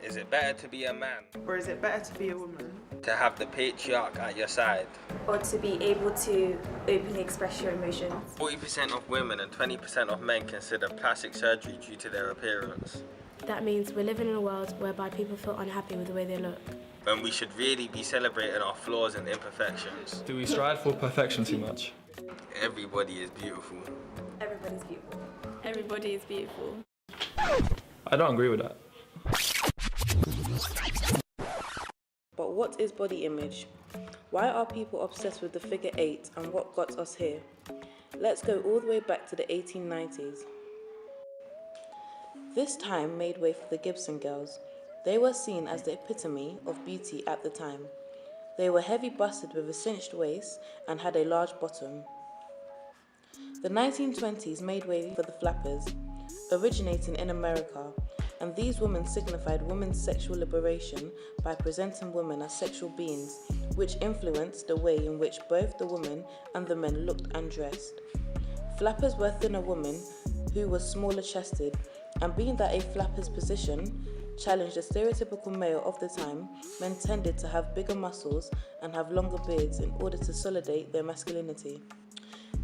Is it better to be a man? Or is it better to be a woman? To have the patriarch at your side? Or to be able to openly express your emotions? 40% of women and 20% of men consider plastic surgery due to their appearance. That means we're living in a world whereby people feel unhappy with the way they look. When we should really be celebrating our flaws and imperfections. Do we strive for perfection too much? Everybody is beautiful. Everybody's beautiful. Everybody is beautiful. I don't agree with that. But what is body image? Why are people obsessed with the figure 8 and what got us here? Let's go all the way back to the 1890s. This time made way for the Gibson girls. They were seen as the epitome of beauty at the time. They were heavy busted with a cinched waist and had a large bottom. The 1920s made way for the flappers, originating in America, and these women signified women's sexual liberation by presenting women as sexual beings, which influenced the way in which both the women and the men looked and dressed. Flappers were thinner women who were smaller chested, and being that a flapper's position challenged the stereotypical male of the time, men tended to have bigger muscles and have longer beards in order to solidate their masculinity.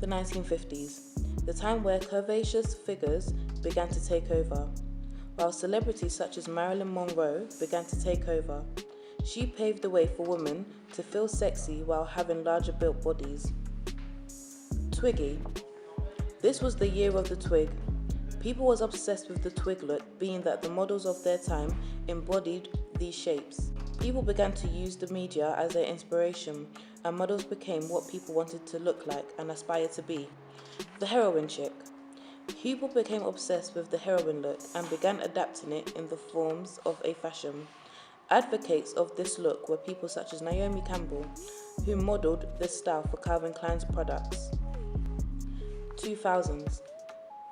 The 1950s, the time where curvaceous figures began to take over. While celebrities such as Marilyn Monroe began to take over, she paved the way for women to feel sexy while having larger built bodies. Twiggy. This was the year of the twig. People was obsessed with the twig look, being that the models of their time embodied these shapes. People began to use the media as their inspiration, and models became what people wanted to look like and aspire to be. The heroin chick. People became obsessed with the heroin look and began adapting it in the forms of a fashion. Advocates of this look were people such as Naomi Campbell, who modelled this style for Calvin Klein's products. 2000s.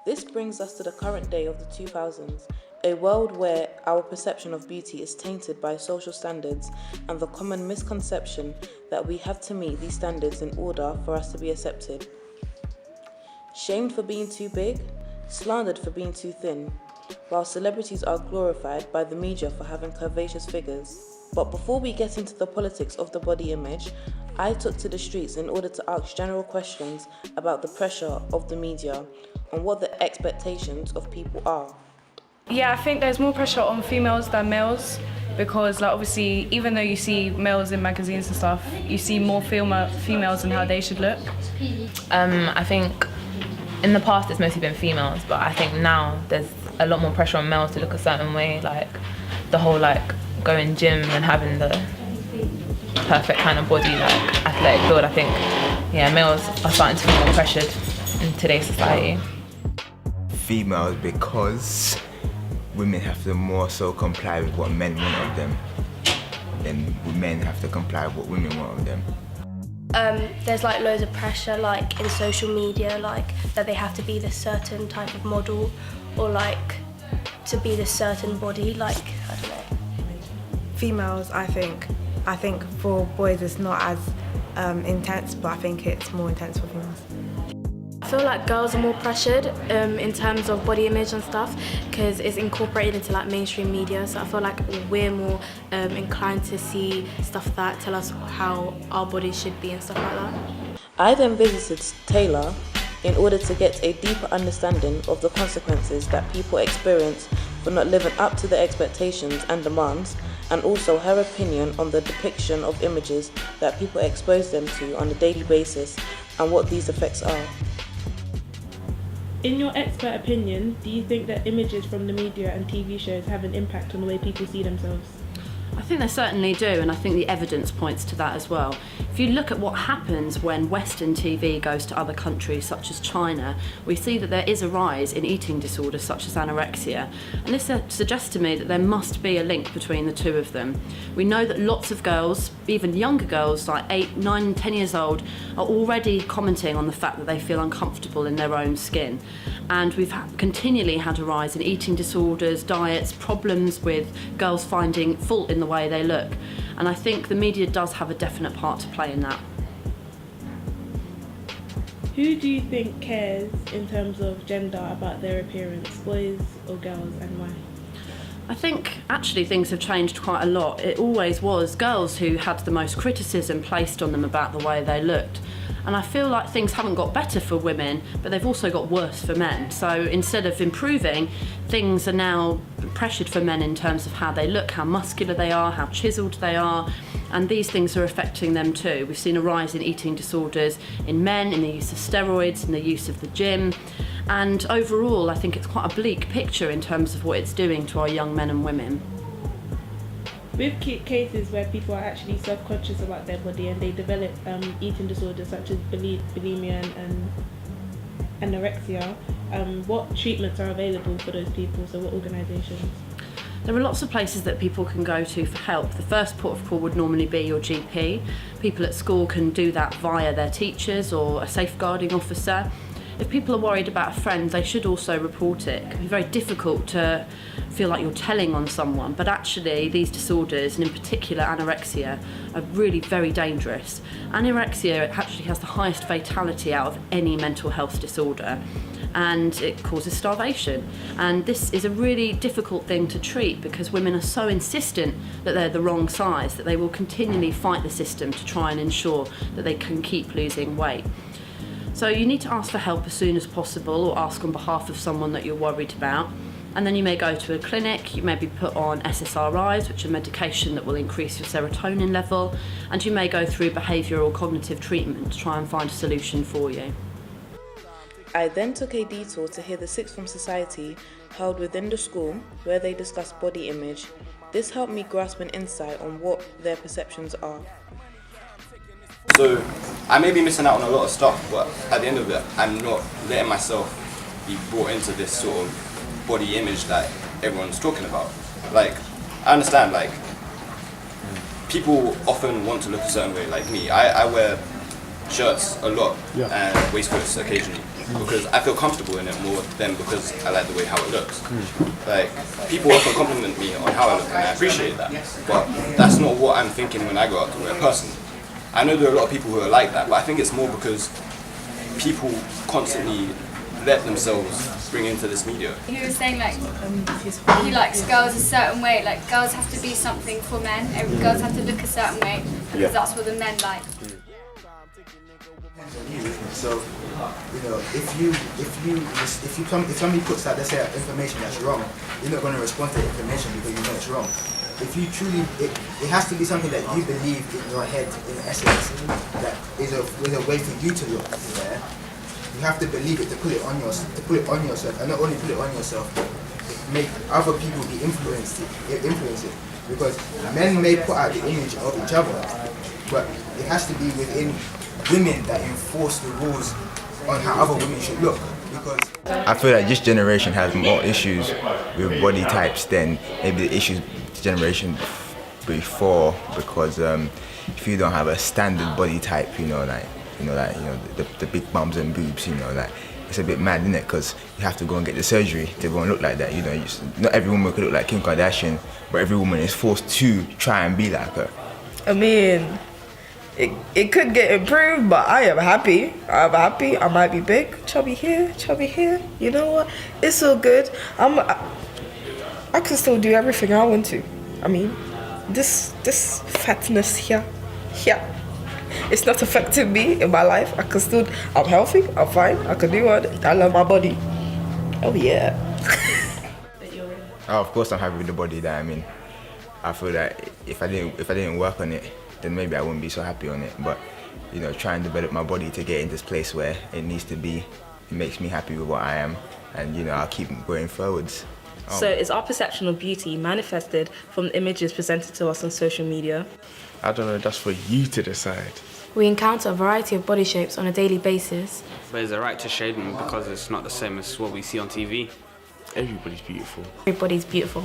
This brings us to the current day of the 2000s, a world where our perception of beauty is tainted by social standards and the common misconception that we have to meet these standards in order for us to be accepted. Shamed for being too big, slandered for being too thin, while celebrities are glorified by the media for having curvaceous figures. But before we get into the politics of the body image, I took to the streets in order to ask general questions about the pressure of the media and what the expectations of people are. Yeah, I think there's more pressure on females than males because, like, obviously, even though you see males in magazines and stuff, you see more females and how they should look. I think in the past it's mostly been females, but I think now there's a lot more pressure on males to look a certain way, like the whole going gym and having the perfect kind of body, like athletic build. I think, yeah, males are starting to feel more pressured in today's society. Females, because women have to more so comply with what men want of them than men have to comply with what women want of them. There's loads of pressure in social media, that they have to be this certain type of model or to be this certain body, I don't know. Females, I think for boys it's not as intense, but I think it's more intense for females. I feel like girls are more pressured in terms of body image and stuff because it's incorporated into mainstream media, so I feel like we're more inclined to see stuff that tell us how our bodies should be and stuff like that. I then visited Taylor in order to get a deeper understanding of the consequences that people experience for not living up to the expectations and demands, and also her opinion on the depiction of images that people expose them to on a daily basis and what these effects are. In your expert opinion, do you think that images from the media and TV shows have an impact on the way people see themselves? I think they certainly do, and I think the evidence points to that as well. If you look at what happens when Western TV goes to other countries such as China, we see that there is a rise in eating disorders such as anorexia, and this suggests to me that there must be a link between the two of them. We know that lots of girls, even younger girls, 8, 9, 10 years old, are already commenting on the fact that they feel uncomfortable in their own skin. And we've continually had a rise in eating disorders, diets, problems with girls finding fault in the way they look. And I think the media does have a definite part to play in that. Who do you think cares in terms of gender about their appearance, boys or girls, and why? I think actually things have changed quite a lot. It always was girls who had the most criticism placed on them about the way they looked. And I feel like things haven't got better for women, but they've also got worse for men. So instead of improving, things are now pressured for men in terms of how they look, how muscular they are, how chiselled they are, and these things are affecting them too. We've seen a rise in eating disorders in men, in the use of steroids, in the use of the gym, and overall I think it's quite a bleak picture in terms of what it's doing to our young men and women. With cases where people are actually self-conscious about their body and they develop eating disorders such as bulimia and anorexia, what treatments are available for those people? So what organisations? There are lots of places that people can go to for help. The first port of call would normally be your GP. People at school can do that via their teachers or a safeguarding officer. If people are worried about a friend, they should also report it. It can be very difficult to feel like you're telling on someone, but actually these disorders, and in particular anorexia, are really very dangerous. Anorexia actually has the highest fatality out of any mental health disorder, and it causes starvation. And this is a really difficult thing to treat because women are so insistent that they're the wrong size that they will continually fight the system to try and ensure that they can keep losing weight. So you need to ask for help as soon as possible, or ask on behalf of someone that you're worried about. And then you may go to a clinic, you may be put on SSRIs, which are medication that will increase your serotonin level, and you may go through behavioural or cognitive treatment to try and find a solution for you. I then took a detour to hear the Sixth Form Society held within the school, where they discussed body image. This helped me grasp an insight on what their perceptions are. So I may be missing out on a lot of stuff, but at the end of it, I'm not letting myself be brought into this sort of body image that everyone's talking about. Like, I understand, like, people often want to look a certain way, like me. I wear shirts a lot and waistcoats occasionally because I feel comfortable in it more than because I like the way how it looks. Like, people often compliment me on how I look and I appreciate that, but that's not what I'm thinking when I go out to wear personally. I know there are a lot of people who are like that, but I think it's more because people constantly let themselves bring into this media. He was saying like he likes girls a certain way, like girls have to be something for men, girls have to look a certain way because that's what the men like. So, you know, if somebody puts out, let's say, information that's wrong, you're not going to respond to the information because you know it's wrong. If you truly, it has to be something that you believe in your head, in essence, that is a way for you to look. Yeah? You have to believe it to put it on yourself, and not only put it on yourself, but make other people be influence it. Because men may put out the image of each other, but it has to be within women that enforce the rules on how other women should look. Because I feel like this generation has more issues with body types than maybe the issues the generation before, because if you don't have a standard body type, the big bums and boobs, like, it's a bit mad, isn't it? Because you have to go and get the surgery to go and look like that. Not every woman could look like Kim Kardashian, but every woman is forced to try and be like her. I mean, it could get improved, but I am happy. I might be big, chubby here. You know what? It's all good. I can still do everything I want to. I mean, this fatness here, it's not affecting me in my life. I'm healthy, I'm fine, I can do it. I love my body. Oh yeah. Of course I'm happy with the body that I'm in. I feel that if I didn't work on it, then maybe I wouldn't be so happy on it. But try and develop my body to get in this place where it needs to be. It makes me happy with what I am, and I'll keep going forwards. So is our perception of beauty manifested from the images presented to us on social media? I don't know, that's for you to decide. We encounter a variety of body shapes on a daily basis. But is it right to shade them because it's not the same as what we see on TV? Everybody's beautiful. Everybody's beautiful.